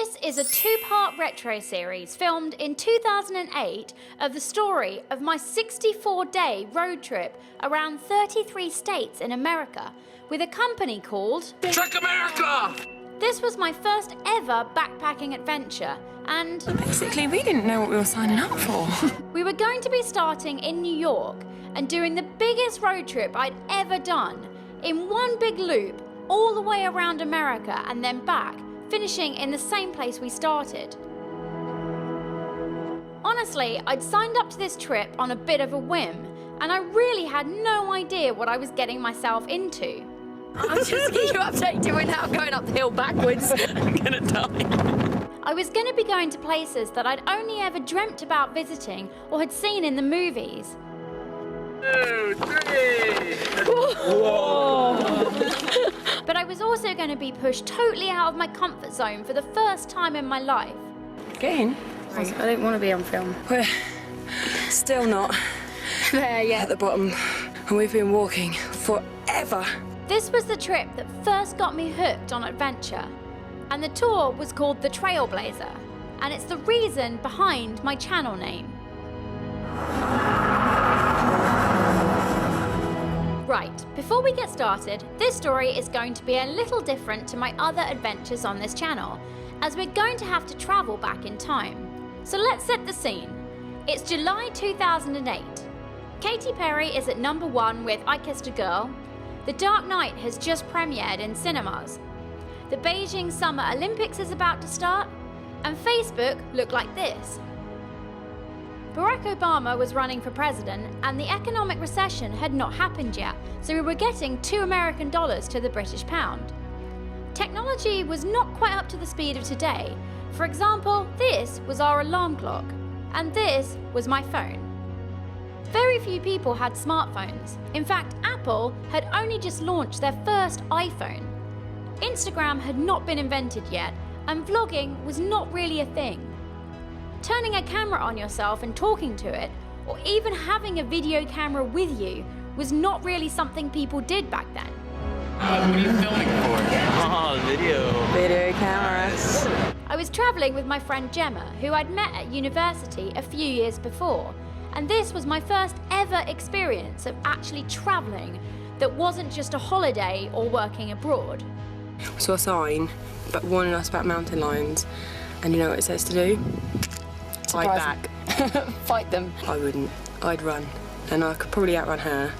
This is a two-part retro series filmed in 2008 of the story of my 64-day road trip around 33 states in America with a company called Trek America! This was my first ever backpacking adventure, and basically we didn't know what we were signing up for. we were going to be starting in New York and doing the biggest road trip I'd ever done in one big loop all the way around America and then back, finishing in the same place we started. Honestly, I'd signed up to this trip on a bit of a whim, and I really had no idea what I was getting myself into. I'm just getting you updated without going up the hill backwards. I'm gonna die. I was going to be going to places that I'd only ever dreamt about visiting or had seen in the movies. 2, 3. Whoa. But I was also going to be pushed totally out of my comfort zone for the first time in my life. Again? I don't want to be on film. We're still not There, yeah. at the bottom, and we've been walking forever. This was the trip that first got me hooked on adventure, and the tour was called the Trailblazer, and it's the reason behind my channel name. Right, before we get started, this story is going to be a little different to my other adventures on this channel, as we're going to have to travel back in time. So let's set the scene. It's July 2008. Katy Perry is at #1 with I Kissed a Girl. The Dark Knight has just premiered in cinemas. The Beijing Summer Olympics is about to start, and Facebook looked like this. Barack Obama was running for president, and the economic recession had not happened yet, so we were getting $2 American to the British pound. Technology was not quite up to the speed of today. For example, this was our alarm clock, and this was my phone. Very few people had smartphones. In fact, Apple had only just launched their first iPhone. Instagram had not been invented yet, and vlogging was not really a thing. Turning a camera on yourself and talking to it, or even having a video camera with you, was not really something people did back then. What are you filming for? Oh, Video cameras. I was travelling with my friend Gemma, who I'd met at university a few years before, and this was my first ever experience of actually travelling that wasn't just a holiday or working abroad. We saw a sign, but warning us about mountain lions, and you know what it says to do? Fight back. Fight them. I wouldn't. I'd run, and I could probably outrun her.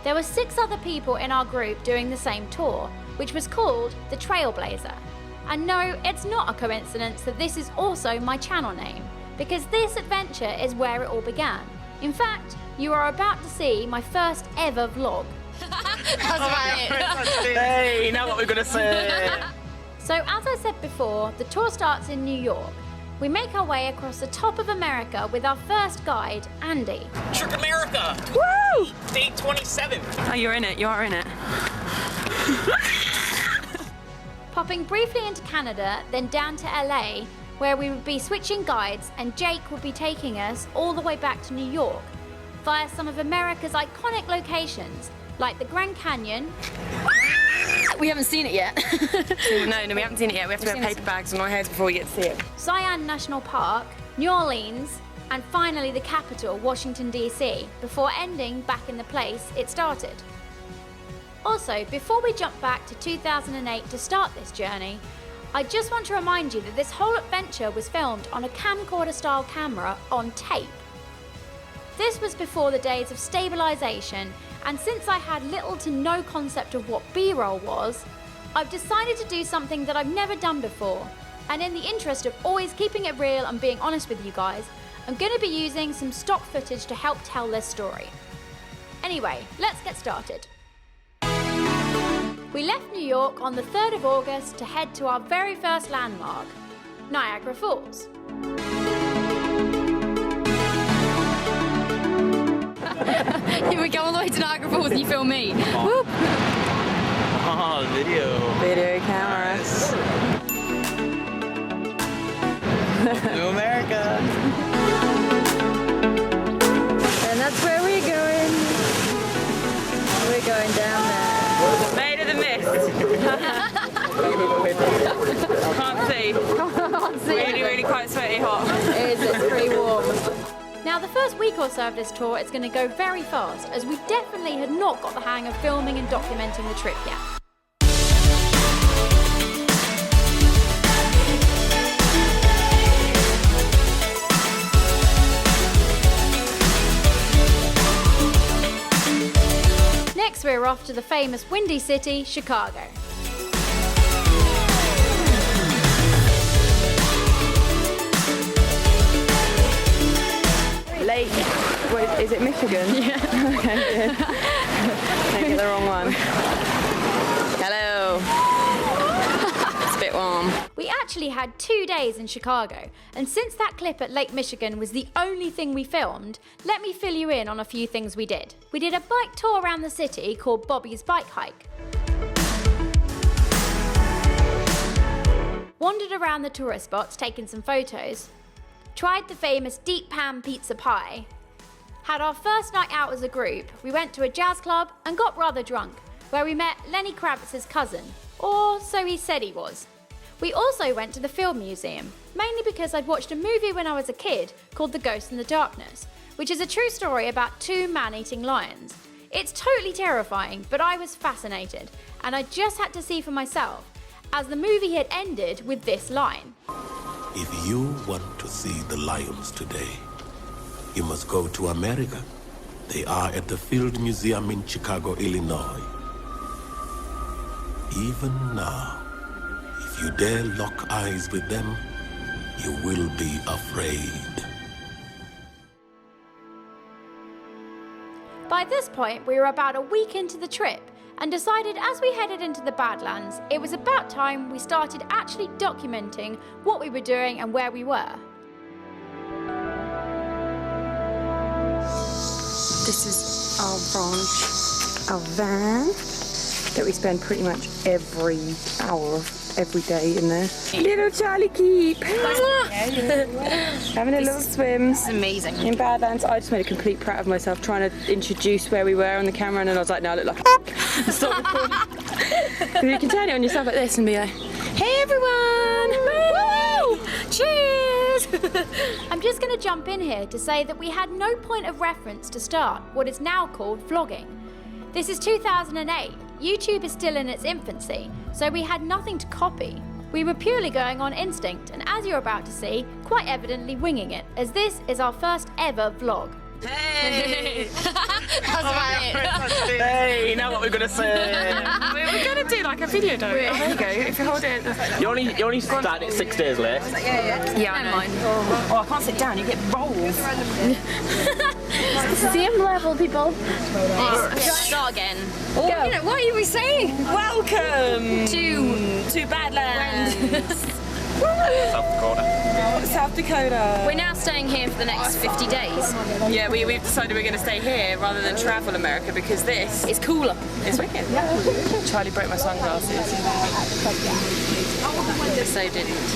There were 6 other people in our group doing the same tour, which was called the Trailblazer. And no, it's not a coincidence that this is also my channel name, because this adventure is where it all began. In fact, you are about to see my first ever vlog. That's about it. Hey, you know what we're gonna say. So as I said before, the tour starts in New York. We make our way across the top of America with our first guide, Andy. Trek America! Woo! Day 27. Oh, you're in it. You are in it. Popping briefly into Canada, then down to LA, where we would be switching guides and Jake would be taking us all the way back to New York via some of America's iconic locations, like the Grand Canyon. We haven't seen it yet. No, we haven't seen it yet. We have to wear paper bags on our heads before we get to see it. Zion National Park, New Orleans, and finally the capital, Washington DC, before ending back in the place it started. Also, before we jump back to 2008 to start this journey, I just want to remind you that this whole adventure was filmed on a camcorder-style camera on tape. This was before the days of stabilization, and since I had little to no concept of what B-roll was, I've decided to do something that I've never done before. And in the interest of always keeping it real and being honest with you guys, I'm going to be using some stock footage to help tell this story. Anyway, let's get started. We left New York on the 3rd of August to head to our very first landmark, Niagara Falls. We go all the way to Niagara Falls and you film me. Whoop. Oh, Video cameras. New America. And that's where we're going. We're going down there. Made of the mist. the first week or so of this tour, it's going to go very fast, as we definitely had not got the hang of filming and documenting the trip yet. Next, we're off to the famous Windy City, Chicago. Lake, what is it, Michigan? Yeah. Okay, good. Can't get the wrong one. Hello. It's a bit warm. We actually had 2 days in Chicago, and since that clip at Lake Michigan was the only thing we filmed, let me fill you in on a few things we did. We did a bike tour around the city called Bobby's Bike Hike. Wandered around the tourist spots taking some photos. Tried the famous deep pan pizza pie. Had our first night out as a group. We went to a jazz club and got rather drunk, where we met Lenny Kravitz's cousin, or so he said he was. We also went to the Film Museum, mainly because I'd watched a movie when I was a kid called The Ghost in the Darkness, which is a true story about 2 man-eating lions. It's totally terrifying, but I was fascinated, and I just had to see for myself, as the movie had ended with this line. If you want to see the lions today, you must go to America. They are at the Field Museum in Chicago, Illinois. Even now, if you dare lock eyes with them, you will be afraid. By this point, we were about a week into the trip, and decided as we headed into the Badlands, it was about time we started actually documenting what we were doing and where we were. This is our ranch, our van, that we spend pretty much every hour of every day in there. Little Charlie Keep! Having a little swim. It's amazing. In Badlands, I just made a complete prat of myself trying to introduce where we were on the camera, and then I was like, no, I look like a stop recording. You can turn it on yourself like this and be like, hey everyone! Woo! Cheers! I'm just going to jump in here to say that we had no point of reference to start what is now called vlogging. This is 2008. YouTube is still in its infancy, so we had nothing to copy. We were purely going on instinct, and as you're about to see, quite evidently winging it, as this is our first ever vlog. Hey! That's about it. Hey, now what we're gonna say? We're going to do like a video, don't we? Oh, there you go. If you hold it. You only started it 6 days late. Yeah, I know. Oh, I can't sit down. You get rolls. Same level, people. Start again. Oh, what are we saying? Welcome To Badlands. South Dakota. South Dakota. We're now staying here for the next 50 days. Yeah, we've decided we're going to stay here rather than travel America because this It's cooler. is wicked. Charlie broke my sunglasses. So didn't.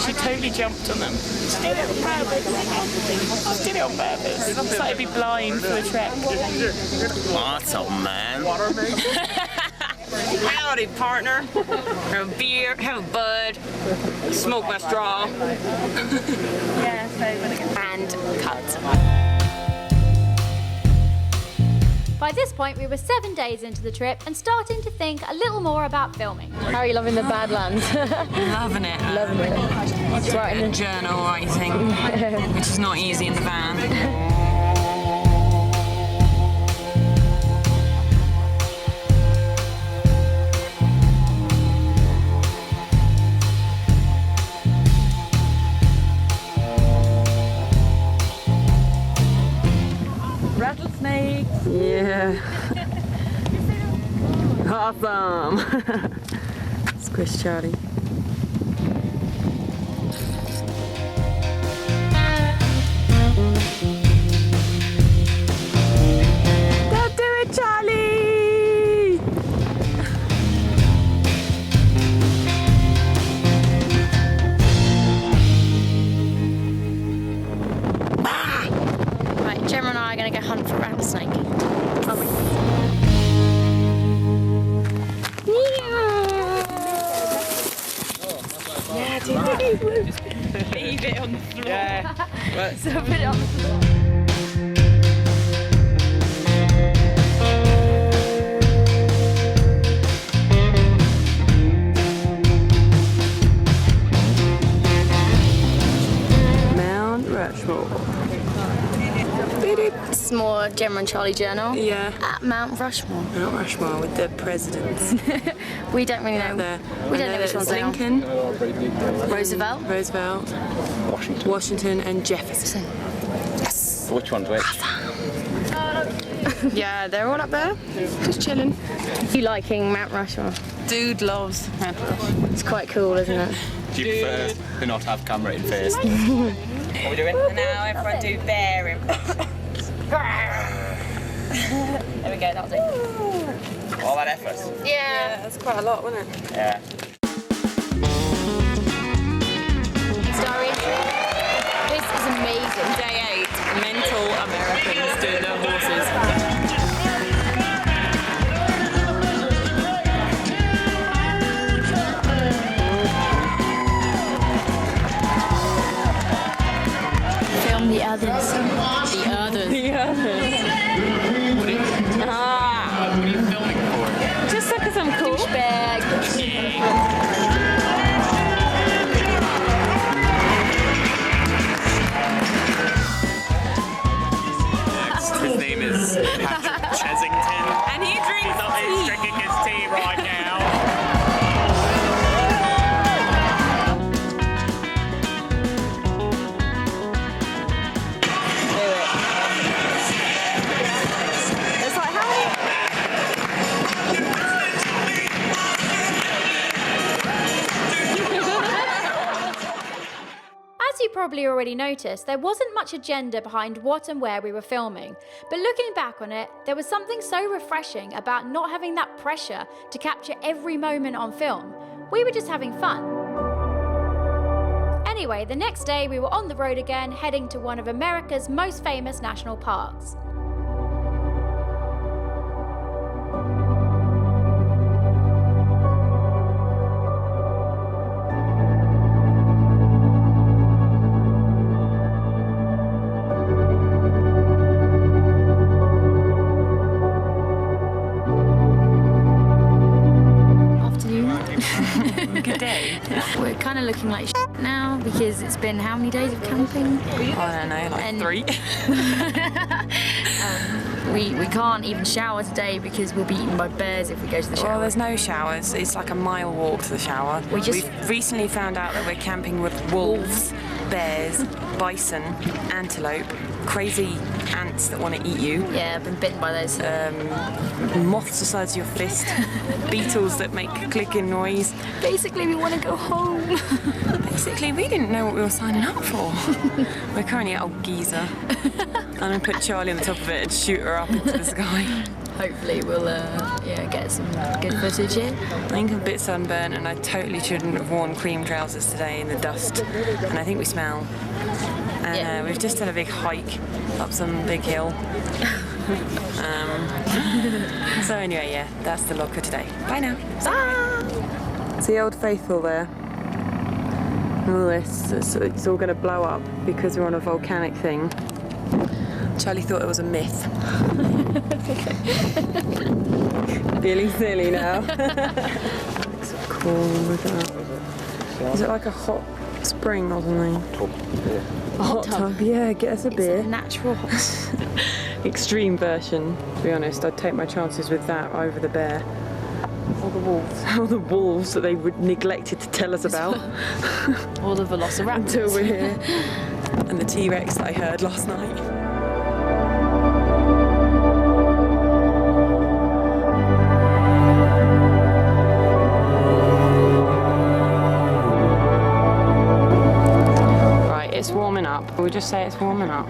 She totally jumped on them. She did it on purpose. She did it on purpose. It's like to be blind for the trek. Awesome, man. Howdy, partner. Have a beer, have a bud, smoke my straw. And cut. By this point, we were 7 days into the trip and starting to think a little more about filming. How are you loving the Badlands? Loving it. Loving it. It's writing a journal, writing, which is not easy in the van. Rattlesnake. Yeah. Awesome. Squish Charlie. Don't do it, Charlie! Right, Gemma and I are going to go hunt for a rattlesnake. Yeah, do it. Leave it on the floor. Yeah. So put it on the floor. Gemma and Charlie journal. Yeah. At Mount Rushmore. Mount Rushmore with the presidents. We don't really know. We don't know which one's they are. Lincoln, Roosevelt. Washington, and Jefferson. Which one's which? Yeah, they're all up there, just chilling. You liking Mount Rushmore? Dude loves Mount Rushmore. It's quite cool, isn't it? Do you prefer to not have camera in first? What are we doing? Now everyone do bear impressions. There we go, that'll do. All that effort? Yeah. That's quite a lot, wasn't it? Yeah. Story. This is amazing. Day 8, mental Americans doing their horses. Film the others. The others. What are you filming for? Just because I'm cool. Douchebag. His name is Patrick Chesington. And he drinks He's drinking his tea right now. It's like, how many? As you probably already noticed, there wasn't much agenda behind what and where we were filming, but looking back on it, there was something so refreshing about not having that pressure to capture every moment on film. We were just having fun. Anyway, the next day we were on the road again, heading to one of America's most famous national parks. Good day. We're kind of looking like shit now because it's been how many days of camping? I don't know, like And- 3. We can't even shower today because we'll be eaten by bears if we go to the shower. Well, there's no showers. It's like a mile walk to the shower. We've recently found out that we're camping with wolves, bears, bison, antelope, crazy ants that want to eat you, Yeah, I've been bitten by those. moths the size of your fist, beetles that make clicking noise. Basically, we want to go home. Basically, we didn't know what we were signing up for. We're currently at Old Geezer. I'm going to put Charlie on the top of it and shoot her up into the sky. Hopefully, we'll get some good footage here. I think I'm a bit sunburnt and I totally shouldn't have worn cream trousers today in the dust. And I think we smell. And Yeah. we've just had a big hike up some big hill. So anyway, yeah, that's the locker today. Bye now. Bye. See Old Faithful there? All this, it's all going to blow up because we're on a volcanic thing. Charlie thought it was a myth. Feeling silly now. Looks so cool, look at that. Is it like a hot spring or something? A hot tub? Yeah, get us a beer. Natural. Extreme version, to be honest. I'd take my chances with that over the bear. Or the wolves. Or the wolves that they neglected to tell us about. Or the velociraptors. Until we're here. And the T-Rex that I heard last night. Right, it's warming up. We'll just say it's warming up.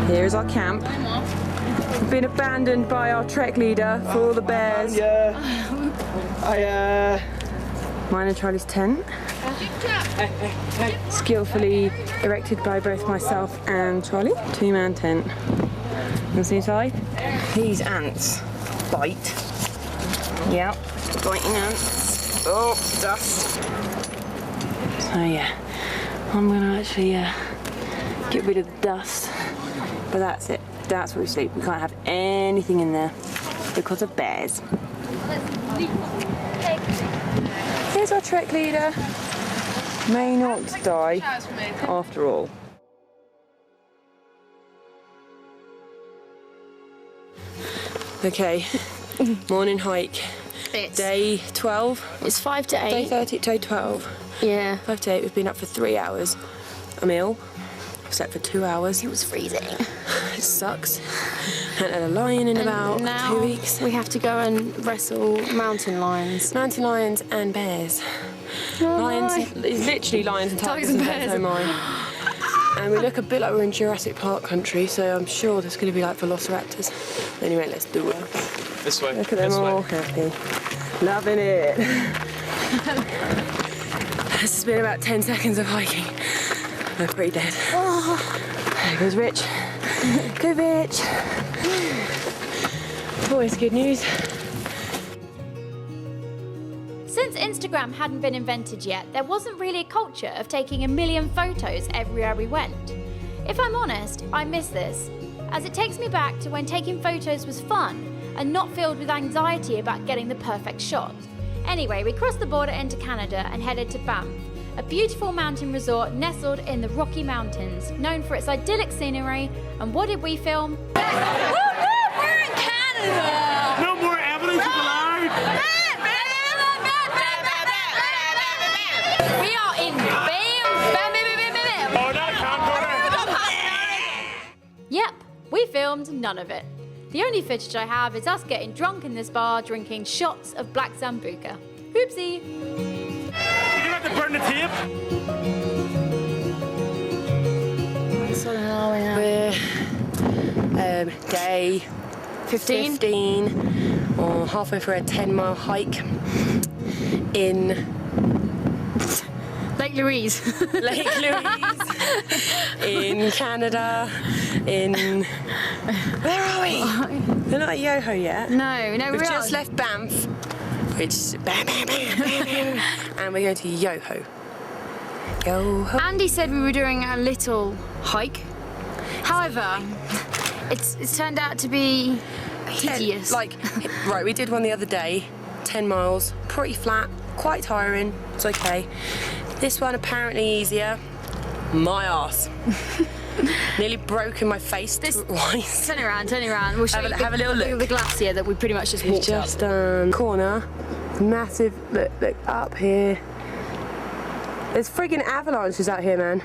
Here's our camp. We've been abandoned by our trek leader for all the bears. Mine and Charlie's tent. Skillfully erected by both myself and Charlie. 2-man tent. You see inside? These ants bite. Yep, biting ants. Oh, dust. So yeah, I'm gonna actually get rid of the dust. But that's it. That's where we sleep. We can't have anything in there because of bears. Here's our trek leader. May not die after all. Okay, morning hike. Day 12. It's 5 to 8. Day 30, day 12. Yeah. 5 to 8, we've been up for 3 hours. I'm ill. I've slept for 2 hours. It was freezing. It sucks. Haven't had a lion in about now 2 weeks. we have to go and wrestle mountain lions. Mountain lions and bears. Lions, it's literally lions and tigers and bears. Oh my. And we look a bit like we're in Jurassic Park country, so I'm sure there's going to be like velociraptors. Anyway, let's do it. This way. Look at them all happy. Loving it. This has been about 10 seconds of hiking. I'm pretty dead. There goes Rich. Go Rich. Always good news. Since Instagram hadn't been invented yet, there wasn't really a culture of taking a million photos everywhere we went. If I'm honest, I miss this, as it takes me back to when taking photos was fun and not filled with anxiety about getting the perfect shot. Anyway, we crossed the border into Canada and headed to Banff, a beautiful mountain resort nestled in the Rocky Mountains, known for its idyllic scenery. And what did we film? We're in Canada! No more evidence of the lie. We are in Banff. Oh, not a camcorder. Yep, we filmed none of it. The only footage I have is us getting drunk in this bar, drinking shots of black Sambuca. Oopsie. You have to burn the tape. So now we are. We're day 15 or halfway through a 10-mile hike in Lake Louise. Lake Louise, in Canada, in... Where are we? We're not at Yoho yet. No, We've we just are. left Banff, which is bam, bam, bam, bam, bam, and we're going to Yoho. Yoho. Andy said we were doing a little hike. However, it's turned out to be hideous. Right, we did one the other day, 10 miles, pretty flat, quite tiring, it's okay. This one apparently easier. My arse. Nearly broken my face twice. Turn around. We'll show Have a little look. The glacier that we pretty much just walked up. Just corner, massive, look up here. There's friggin' avalanches out here, man.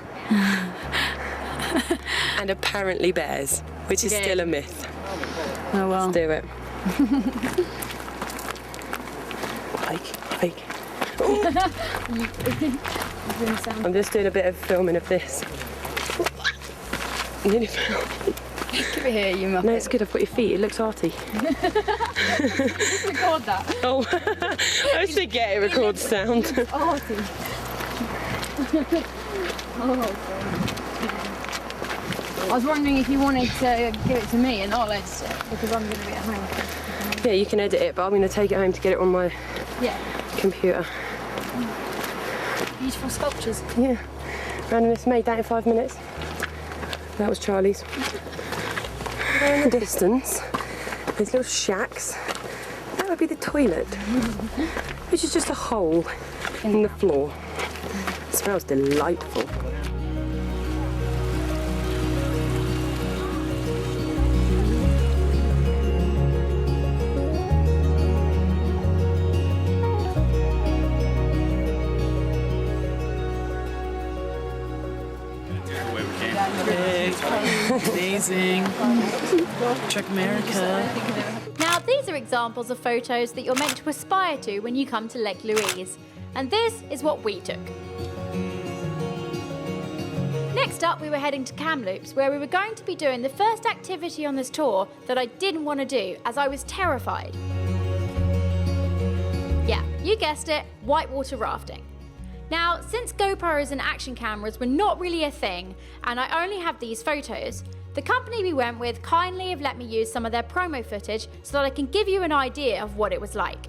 And apparently bears, which is still a myth. Oh well. Let's do it. Hike. I'm just doing a bit of filming of this. Nearly fell. Give it here, you muppet. No, it's good. I've got your feet. It looks arty. Record that. Oh, I always forget it records sound. Arty. I was wondering if you wanted to give it to me and I'll edit it because I'm going to be at home. Yeah, you can edit it, but I'm going to take it home to get it on my computer. Beautiful sculptures. Yeah, randomness made that in 5 minutes. That was Charlie's. In the distance, there's little shacks. That would be the toilet, which is just a hole in the floor. It smells delightful. Amazing. Trek America. Now, these are examples of photos that you're meant to aspire to when you come to Lake Louise. And this is what we took. Next up, we were heading to Kamloops, where we were going to be doing the first activity on this tour that I didn't want to do, as I was terrified. Yeah, you guessed it, whitewater rafting. Now, since GoPros and action cameras were not really a thing, and I only have these photos, the company we went with kindly have let me use some of their promo footage so that I can give you an idea of what it was like.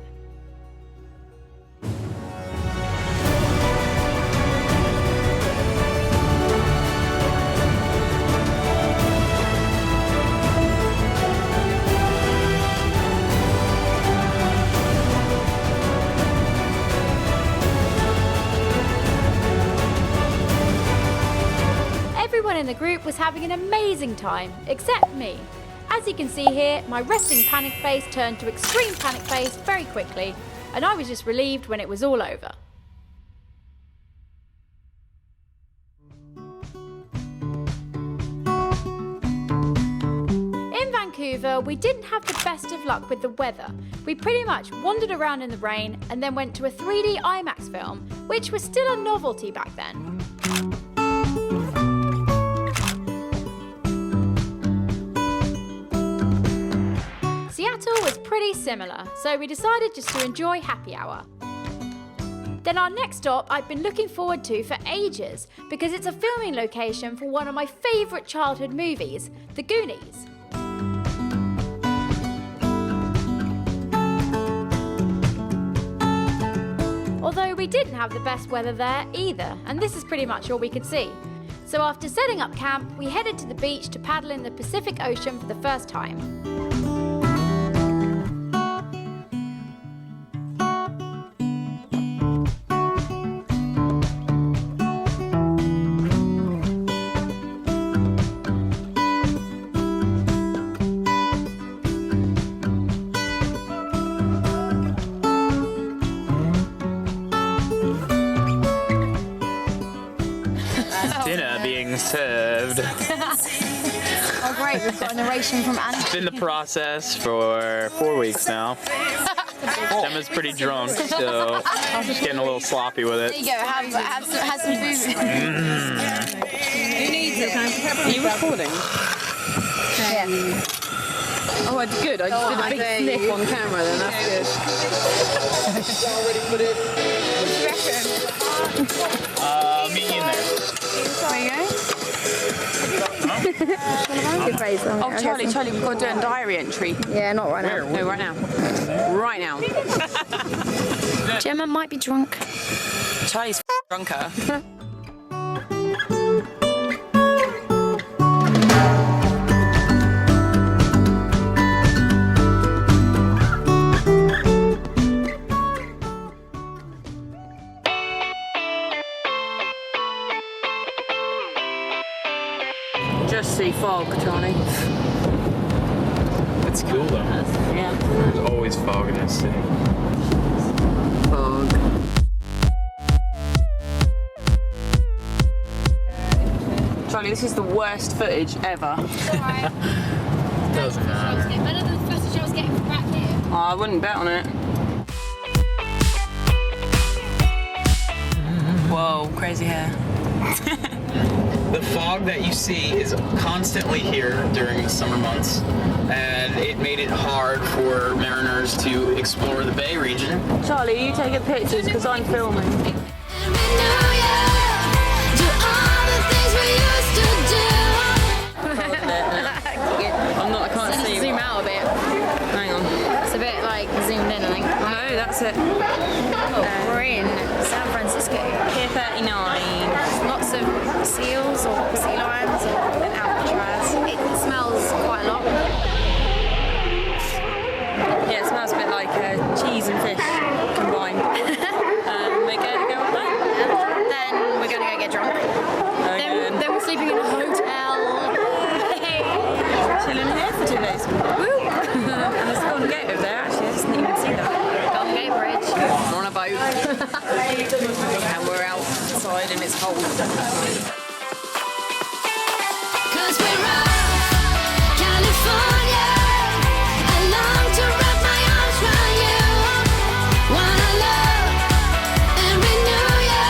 in the group was having an amazing time, except me. As you can see here, my resting panic face turned to extreme panic face very quickly, and I was just relieved when it was all over. In Vancouver, we didn't have the best of luck with the weather. We pretty much wandered around in the rain and then went to a 3D IMAX film, which was still a novelty back then. Seattle was pretty similar, so we decided just to enjoy happy hour. Then our next stop I've been looking forward to for ages because it's a filming location for one of my favourite childhood movies, The Goonies. Although we didn't have the best weather there either, and this is pretty much all we could see. So after setting up camp, we headed to the beach to paddle in the Pacific Ocean for the first time. Dinner being served. Oh great, we've got a narration from Anna. It's been the process for 4 weeks now. Emma's pretty drunk, so I'm just getting a little sloppy with it. There you go, have some food. Who needs it? Are you recording? Yeah. Oh, it's good. I just did a big sniff on camera then, that's good. What do you reckon? Meet you in there. There you go. Good phrase. Oh, Charlie, we've got to do a diary entry. Yeah, not right now. No, right now. Right now. Gemma might be drunk. Charlie's drunker. Just see fog, Charlie. It's cool though. Yeah. There's always fog in this city. Fog. Charlie, this is the worst footage ever. Doesn't matter. Better than the footage I was getting from back here. Oh, I wouldn't bet on it. Whoa, crazy hair. The fog that you see is constantly here during the summer months, and it made it hard for mariners to explore the Bay region. Charlie, you taking pictures because I'm filming. I can't see. Zoom out a bit. Hang on. It's a bit like zoomed in, I think. No, that's it. We're in San Francisco. Pier 39. Lots of seals or sea lions or an alcatraz. It smells quite a lot. Yeah, it smells a bit like cheese and fish combined. We're going to go on that. Then we're going to go get drunk. Then we're sleeping in a hotel. Chilling here for 2 days. Woo! And there's a Golden Gate over there, actually. I just didn't even see that. Golden Gate Bridge. We're on a boat. And we're outside and it's cold. Cause we're off California. I long to wrap my arms around you. Wanna love and renew you.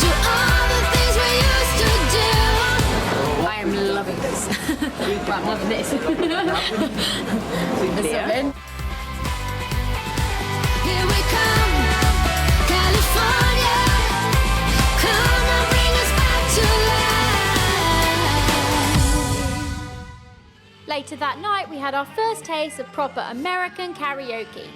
Do all the things we used to do. I am loving this. Well, I'm loving this. Here we come, California. Come and bring us back to life. Later that night, we had our first taste of proper American karaoke.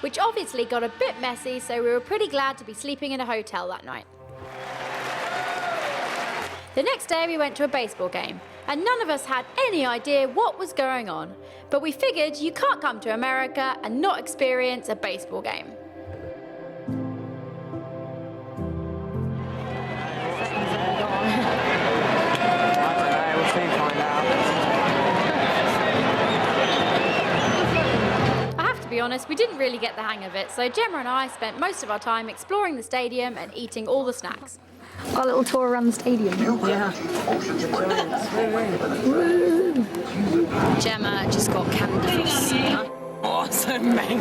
Which obviously got a bit messy, so we were pretty glad to be sleeping in a hotel that night. The next day we went to a baseball game. and none of us had any idea what was going on. But we figured you can't come to America and not experience a baseball game. To be honest, we didn't really get the hang of it, so Gemma and I spent most of our time exploring the stadium and eating all the snacks. Our little tour around the stadium. Yeah. Gemma just got candy floss. Awesome, man.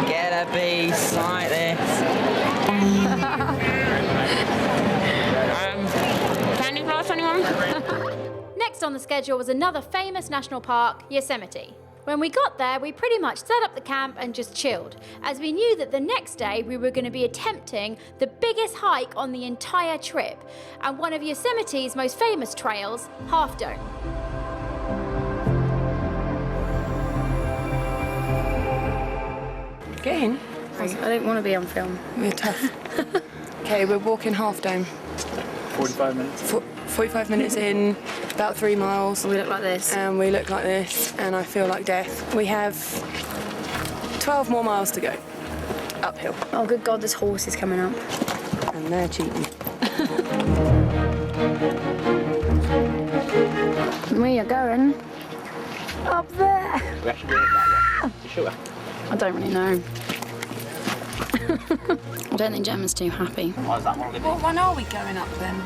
Get a piece like this. Candy floss, anyone? Next on the schedule was another famous national park, Yosemite. When we got there, we pretty much set up the camp and just chilled, as we knew that the next day we were going to be attempting the biggest hike on the entire trip, and one of Yosemite's most famous trails, Half Dome. Get in. I don't want to be on film. We're tough. Okay, we're walking Half Dome. 45 minutes. 45 minutes in, about 3 miles. We look like this. And we look like this, and I feel like death. We have 12 more miles to go. Uphill. Oh, good God, this horse is coming up. And they're cheating. We are going up there. We actually doing it that way. You sure? I don't really know. I don't think Gemma's too happy. Why is that one? What one are we going up then?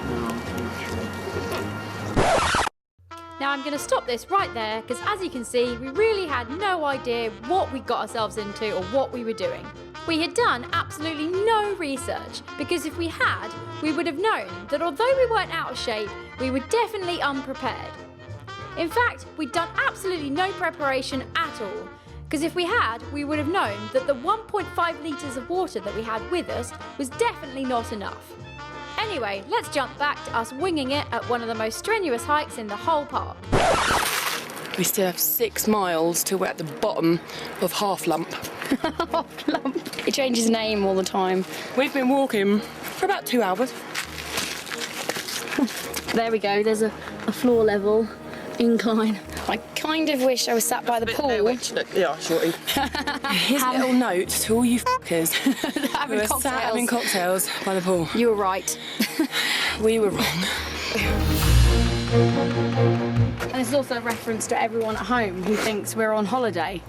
Now I'm going to stop this right there, because as you can see, we really had no idea what we got ourselves into or what we were doing. We had done absolutely no research, because if we had, we would have known that although we weren't out of shape, we were definitely unprepared. In fact, we'd done absolutely no preparation at all, because if we had, we would have known that the 1.5 litres of water that we had with us was definitely not enough. Anyway, let's jump back to us winging it at one of the most strenuous hikes in the whole park. We still have 6 miles till we're at the bottom of Half Lump. Half Lump. It changes name all the time. We've been walking for about 2 hours. There we go, there's a floor level incline. I kind of wish I was sat by the pool. Yeah, shorty. Here's a little note to all you fuckers who are sat having cocktails by the pool. You were right. We were wrong. And this is also a reference to everyone at home who thinks we're on holiday.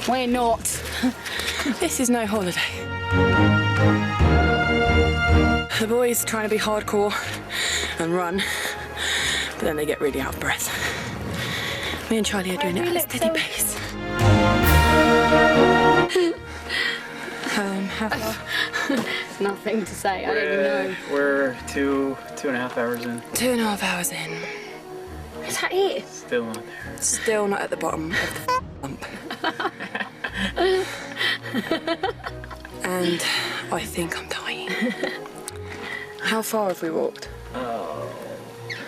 We're not. This is no holiday. The boys trying to be hardcore and run, but then they get really out of breath. Me and Charlie are doing it at a steady pace. How far? Nothing to say, I don't even know. We're 2.5 hours in. 2.5 hours in. Is that it? Still not there. Still not at the bottom of the lump. And I think I'm dying. How far have we walked?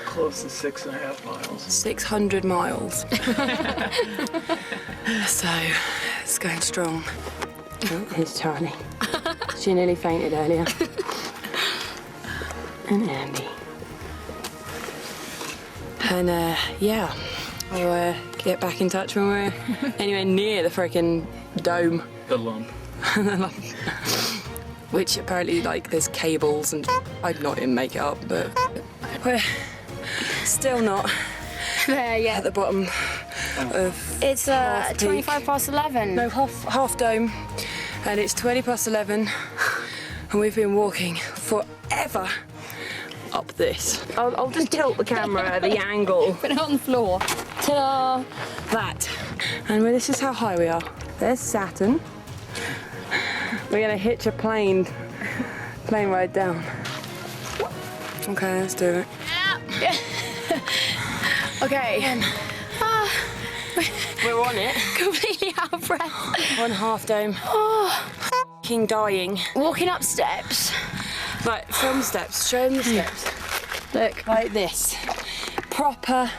Close to 6.5 miles. 600 miles. So, it's going strong. Oh, here's Charlie. She nearly fainted earlier. And Andy. And, yeah, I'll get back in touch when we're anywhere near the freaking dome. The lump. Which apparently, like, there's cables and I'd not even make it up, but we're still not There, yeah. at the bottom of It's Half 25 past 11. No, half dome, and it's 20 past 11, and we've been walking forever up this. I'll just tilt the camera at the angle. Put it on the floor. Ta-da! That. And this is how high we are. There's Saturn. We're gonna hitch a plane ride down. Okay, let's do it. Okay. We're on it. Completely out of breath. On Half Dome. F***ing dying. Walking up steps. Right, film steps. Show them the steps. Look. Like this. Proper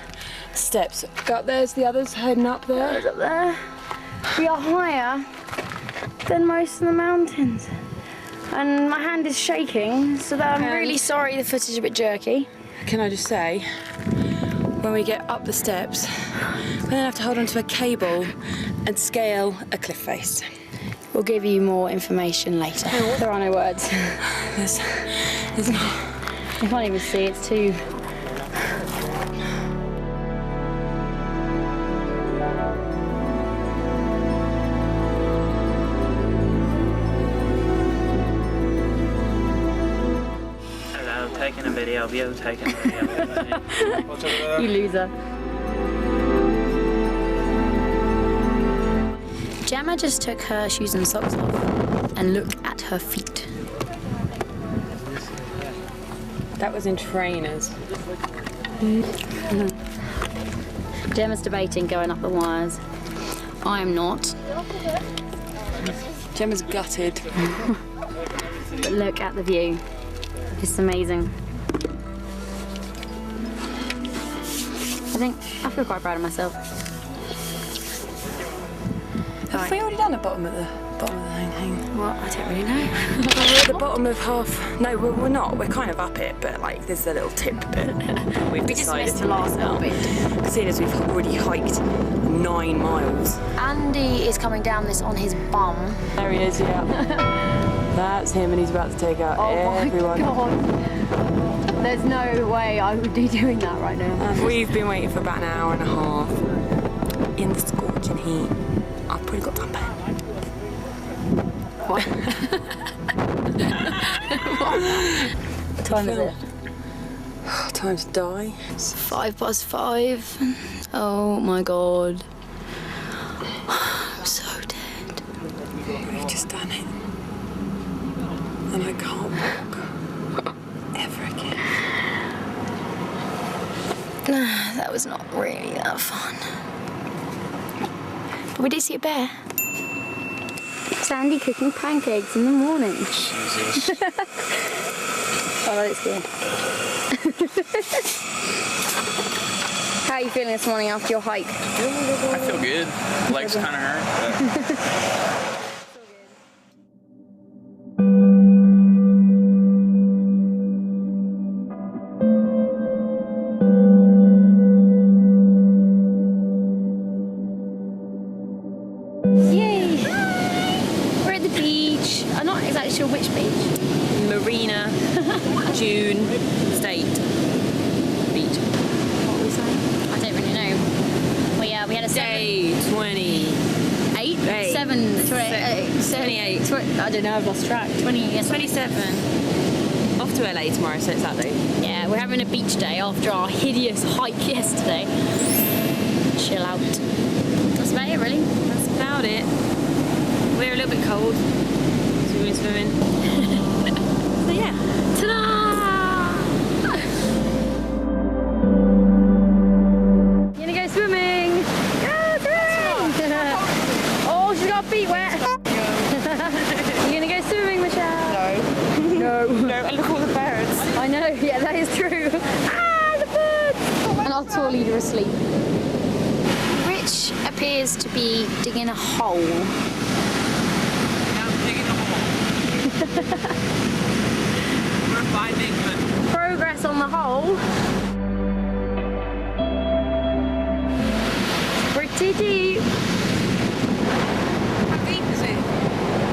steps. There's the others heading up there. Up there. We are higher than most of the mountains. And my hand is shaking, so that I'm really sorry the footage is a bit jerky. Can I just say, when we get up the steps, we then have to hold onto a cable and scale a cliff face. We'll give you more information later. There are no words. There's no... You can't even see, it's too... Hello, taking a video of you, taking a video of you. You loser. Gemma just took her shoes and socks off and look at her feet. That was in trainers. Gemma's debating going up the wires. I'm not. Gemma's gutted. But look at the view. It's amazing. I feel quite proud of myself. Have we already done the bottom of the thing? Well, I don't really know. We're at the bottom of half. No, we're not. We're kind of up it, but like there's a little tip bit. We just missed the last little bit. Seeing as we've already hiked 9 miles. Andy is coming down this on his bum. There he is, yeah. That's him, and he's about to take out everyone. Oh my god. There's no way I would be doing that right now. We've been waiting for about an hour and a half in the scorching heat. I've probably got sunburn. What? What time is it? Time to die. It's 5:05. Oh my god. I'm so dead. We've just done it. And I can't walk ever again. That was not really that fun. But we did see a bear. Sandy cooking pancakes in the morning. Jesus. Oh, that is good. How are you feeling this morning after your hike? I feel good. Legs kind of hurt. But... Yay! We're at the beach. I'm not exactly sure which beach. Marina, June, State, Beach. What were we saying? I don't really know. Well, yeah, we had a Day 28. Eight? 28. I don't know, I've lost track. 27. Off to LA tomorrow, so it's that day. Yeah, we're having a beach day after our hideous hike yesterday. Chill out. That's about it, really. That's about it. We're a little bit cold, so we went swimming. So yeah. Ta-da! You gonna go swimming? Go swimming! Oh, she's got her feet wet. You gonna go swimming, Michelle? No. No, and look at all the birds. I know, yeah, that is true. Ah, the birds! And our tour leader asleep. Rich appears to be digging a hole. Now I'm digging a hole. We're finding the... Progress on the hole. Pretty deep. How deep is it?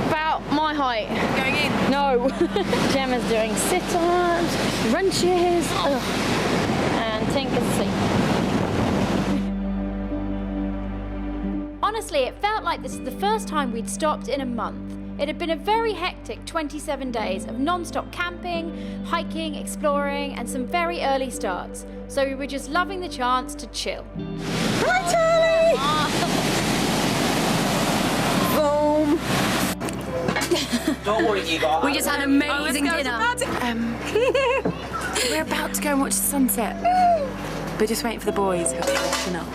About my height. Going in? No. Gemma's doing sit-ons, crunches, and Tink is asleep. Honestly, it felt like this is the first time we'd stopped in a month. It had been a very hectic 27 days of non-stop camping, hiking, exploring, and some very early starts. So we were just loving the chance to chill. Hi, Charlie! Boom! Don't worry, Igor. We just had an amazing dinner. We're about to go and watch the sunset. We're just waiting for the boys who are washing up.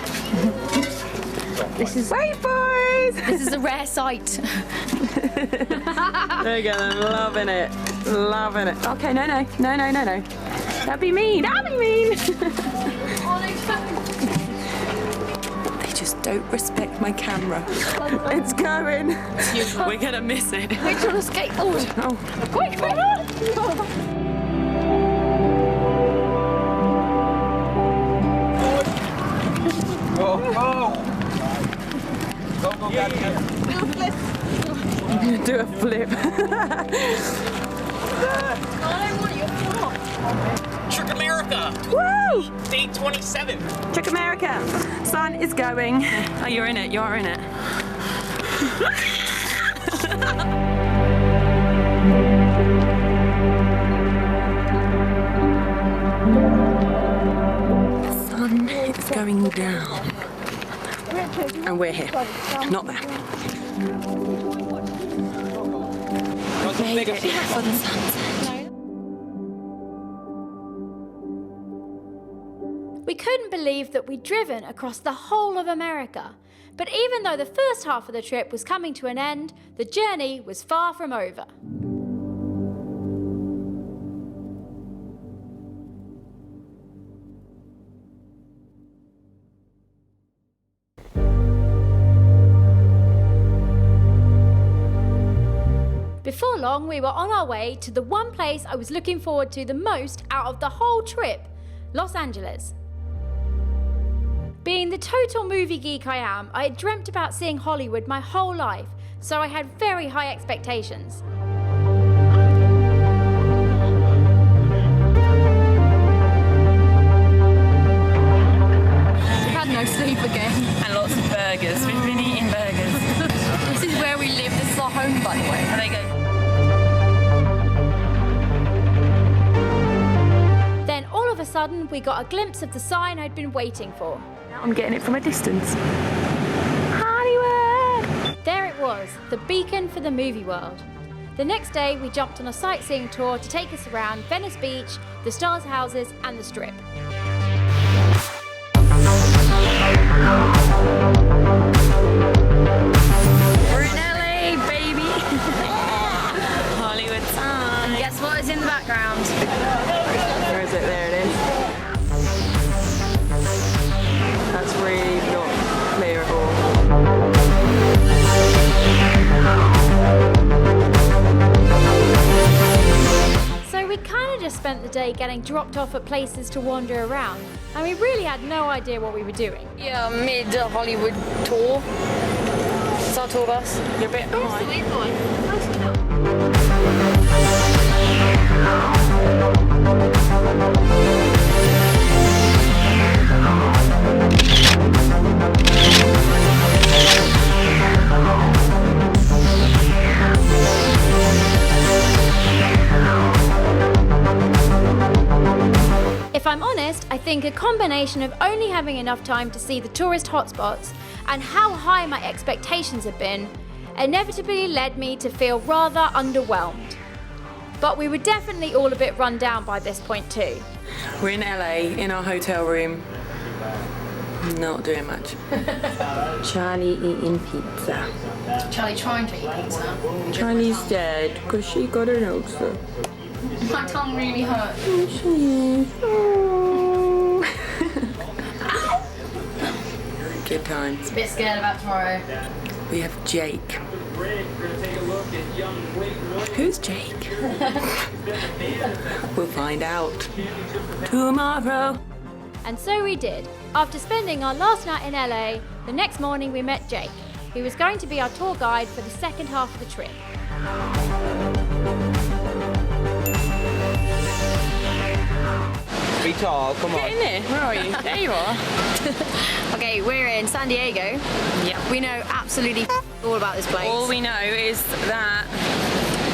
Wait, boys! This is a rare sight. There you go, I'm loving it. Loving it. Okay, no. That'd be mean. They just don't respect my camera. It's going. We're gonna miss it. Which on a skateboard? Oh. Quick, quick! Oh, oh. Go, go, I'm gonna do a flip. Trick America! Woo! Day 27. Trick America. Sun is going. Oh, you're in it. You are in it. The sun is going down. And we're here. Not there. Made it for the sunset. We couldn't believe that we'd driven across the whole of America. But even though the first half of the trip was coming to an end, the journey was far from over. Before long, we were on our way to the one place I was looking forward to the most out of the whole trip, Los Angeles. Being the total movie geek I am, I had dreamt about seeing Hollywood my whole life, so I had very high expectations. We've had no sleep again. And lots of burgers. We've been eating burgers. This is where we live. This is our home, by the way. And they go. Then all of a sudden, we got a glimpse of the sign I'd been waiting for. I'm getting it from a distance. Hollywood! There it was, the beacon for the movie world. The next day, we jumped on a sightseeing tour to take us around Venice Beach, the Stars houses, and the Strip. We're in LA, baby. Hollywood sign. Guess what is in the background? Where is it? There it is. That's really not clear at all. So we kind of just spent the day getting dropped off at places to wander around, and we really had no idea what we were doing. Yeah, mid-Hollywood tour. It's our tour bus. You're a bit high. If I'm honest, I think a combination of only having enough time to see the tourist hotspots and how high my expectations have been inevitably led me to feel rather underwhelmed. But we were definitely all a bit run down by this point too. We're in LA, in our hotel room. Not doing much. Charlie eating pizza. Charlie trying to eat pizza. Charlie's dead because she got an ulcer. My tongue really hurts. Good times. A bit scared about tomorrow. We have Jake. Who's Jake? We'll find out tomorrow. And so we did. After spending our last night in LA, the next morning we met Jake, who was going to be our tour guide for the second half of the trip. Be tall, come Get on. in there. Where are you? There you are. Okay, we're in San Diego. Yeah. We know absolutely all about this place. All we know is that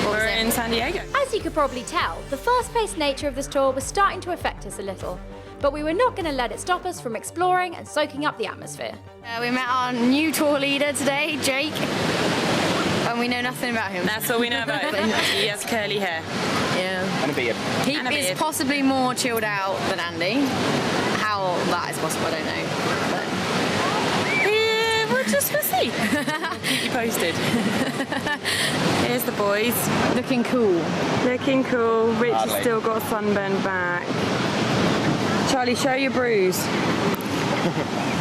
we're in San Diego. As you could probably tell, the fast-paced nature of this tour was starting to affect us a little, but we were not going to let it stop us from exploring and soaking up the atmosphere. We met our new tour leader today, Jake, and we know nothing about him. That's all we know about him. He has curly hair. Yeah. And a beard. He And a is beard. possibly more chilled out than Andy. How that is possible, I don't know. Yeah, we'll see. Keep you posted. Here's the boys. Looking cool. Looking cool. Rich has Hardly. still got a sunburned back. Charlie, show your bruise.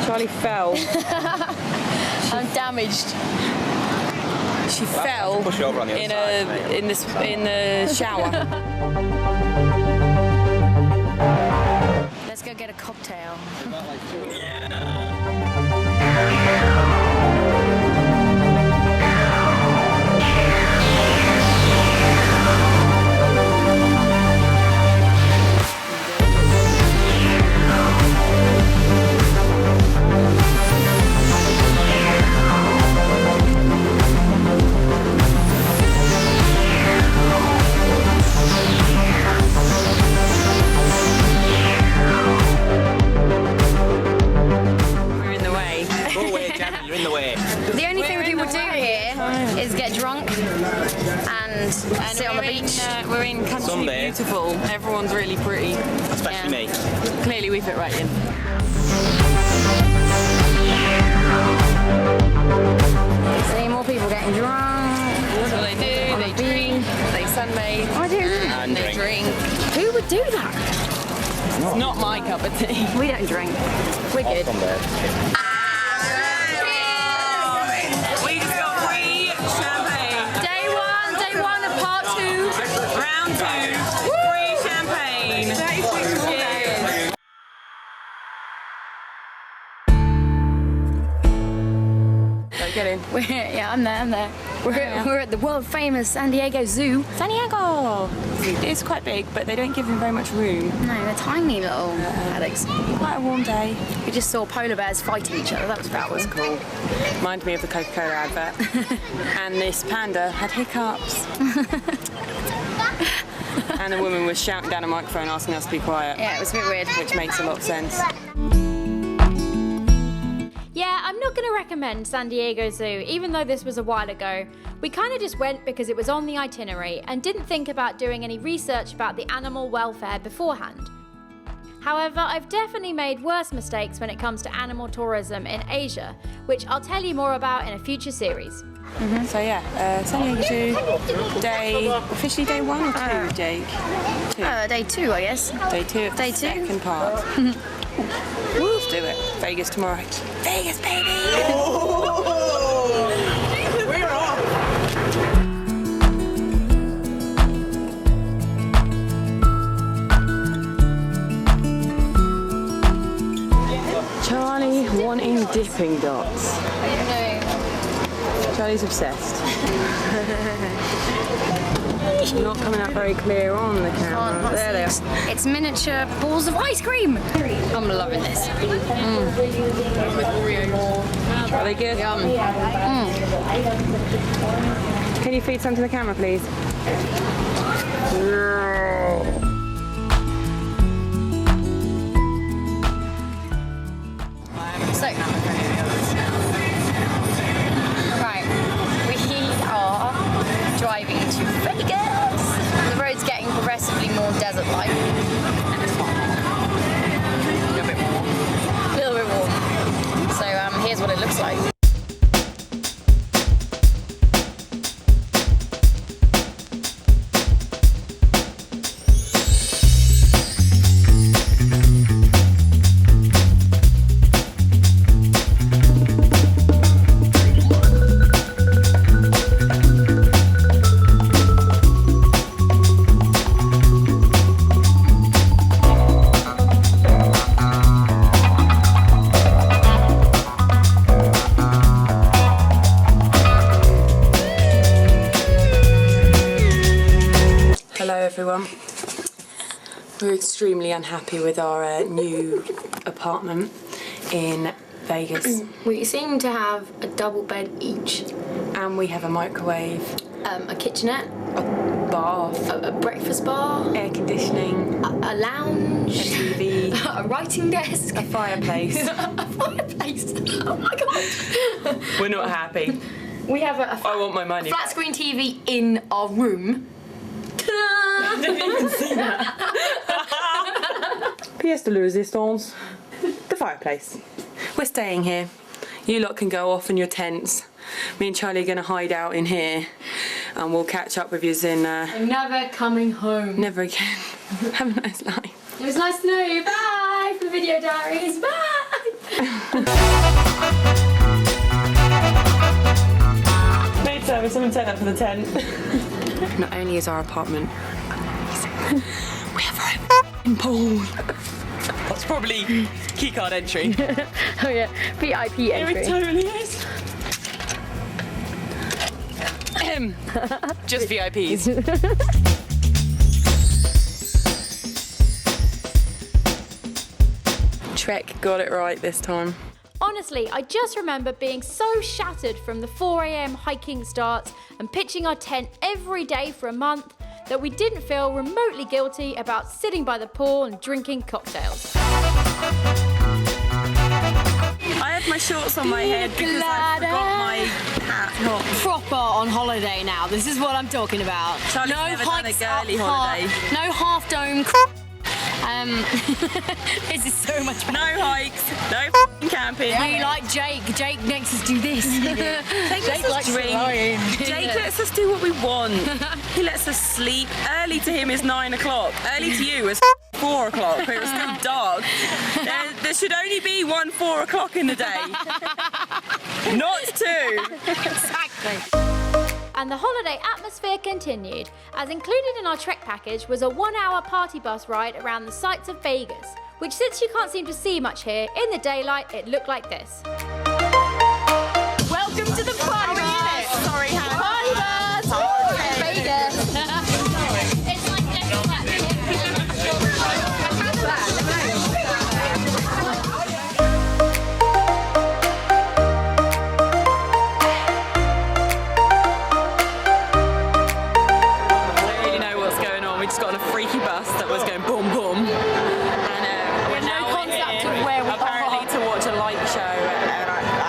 Charlie fell. I'm damaged. She fell push over on the other side, mate. in the shower. Let's go get a cocktail. The only thing people do here is get drunk and sit on the beach. We're in country beautiful. Everyone's really pretty. Especially me. Clearly we fit right in. See more people getting drunk. That's what they do. They drink, they sunbathe, And they drink. Who would do that? It's not my cup of tea. We don't drink. We're good. We just got free champagne. Day one of part 2. Round 2. Free champagne. Cheers. So get in. I'm there. We're at the world famous San Diego Zoo. San Diego. It's quite big, but they don't give them very much room. No, they're tiny little addicts. Quite a warm day. We just saw polar bears fighting each other. That was Cool. Reminded me of the Coca-Cola advert. And this panda had hiccups. And a woman was shouting down a microphone asking us to be quiet. Yeah, it was a bit weird. Which makes a lot of sense. Yeah, I'm not going to recommend San Diego Zoo, even though this was a while ago. We kind of just went because it was on the itinerary and didn't think about doing any research about the animal welfare beforehand. However, I've definitely made worse mistakes when it comes to animal tourism in Asia, which I'll tell you more about in a future series. So yeah, San Diego Zoo, officially day 1 or 2, Jake? 2. Day 2, I guess. Day 2 of Day the 2? second part. Let's do it. Vegas tomorrow. Vegas, baby! We're off. Charlie wanting dipping dots. Charlie's obsessed. Not coming out very clear on the camera. There they are. It's miniature balls of ice cream. I'm loving this. Are they good? Yum. Can you feed some to the camera, please? So, right, we are driving to Vegas. The road's getting progressively more desert-like. And it's hot. A little bit warm. A little bit warm. So here's what it looks like. Everyone, we're extremely unhappy with our new apartment in Vegas. We seem to have a double bed each, And we have a microwave, a kitchenette, a bath, a breakfast bar, air conditioning, a lounge, a TV, a writing desk, a fireplace. a fireplace. Oh my god! We're not happy. We have a I want my money flat back. screen TV in our room. I didn't even see that. Pièce de résistance. The fireplace. We're staying here. You lot can go off in your tents. Me and Charlie are going to hide out in here. And we'll catch up with you in... I'm never coming home. Never again. Have a nice life. It was nice to know you. Bye for the video diaries. Bye! Maid service, someone turn up for the tent. Not only is our apartment amazing, we have our own pool. That's probably keycard entry. Oh yeah, VIP entry. It totally is. Just VIPs. Trek got it right this time. Honestly, I just remember being so shattered from the 4 a.m. hiking starts and pitching our tent every day for a month that we didn't feel remotely guilty about sitting by the pool and drinking cocktails. I had my shorts on my head because I forgot my hat. Not Proper on holiday now. This is what I'm talking about. Charlie's never done a girly holiday. No half dome. This is so much better. No hikes, no f***ing camping. We like Jake. Jake makes us do this. Jake likes to drink. Jake lets us do what we want. He lets us sleep. Early to him is 9 o'clock. Early to you is 4 o'clock, where it's still dark. There should only be 1 4 o'clock in the day. Not 2. Exactly. And the holiday atmosphere continued, as included in our trek package was a 1-hour party bus ride around the sights of Vegas, which, since you can't seem to see much here, in the daylight it looked like this. Welcome to the party bus. Sorry, Hannah. Party bus! Woo! Vegas! It's like We just got on a freaky bus that was going boom boom, and we're now concept here of where we apparently to watch a light show, and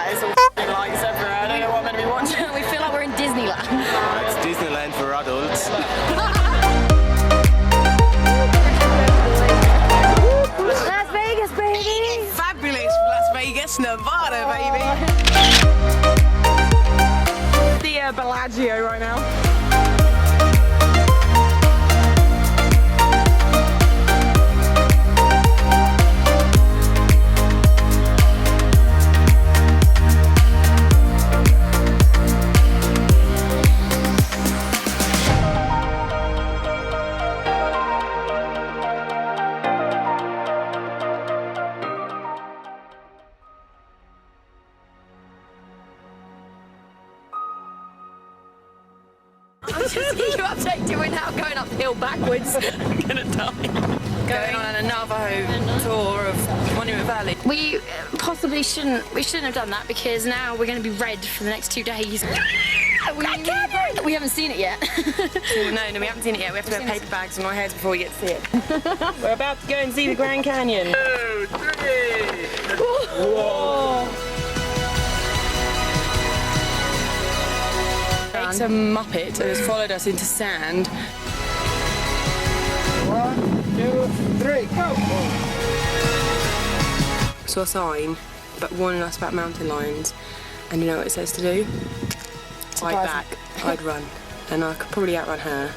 it's all lights everywhere. I don't know what I'm meant to be watching. We feel like we're in Disneyland. It's Disneyland for adults. Las Vegas, baby! Fabulous Las Vegas, Nevada, baby. The Bellagio right now. Just keep you updated. We're now going uphill backwards. I'm gonna die. Going on an Navajo tour of Monument Valley. We possibly shouldn't. We shouldn't have done that because now we're going to be red for the next 2 days. We haven't seen it yet. No, we haven't seen it yet. We have to wear paper bags on our heads before we get to see it. We're about to go and see the Grand Canyon. 2, 3. Whoa. Jake's a muppet and has followed us into sand. 1, 2, 3, go! Saw a sign, but warning us about mountain lions. And you know what it says to do? Fight back. I'd run. And I could probably outrun her.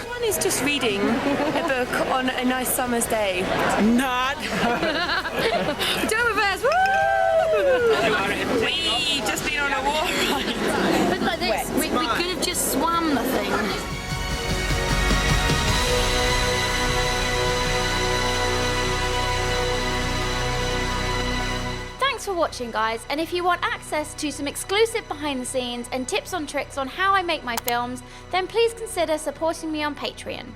One is just reading a book on a nice summer's day. Not. Do it first. Woo! We just been on a war ride. Look like this. We could have just swum the thing. Thanks for watching, guys, and if you want access to some exclusive behind the scenes and tips on tricks on how I make my films, then please consider supporting me on Patreon.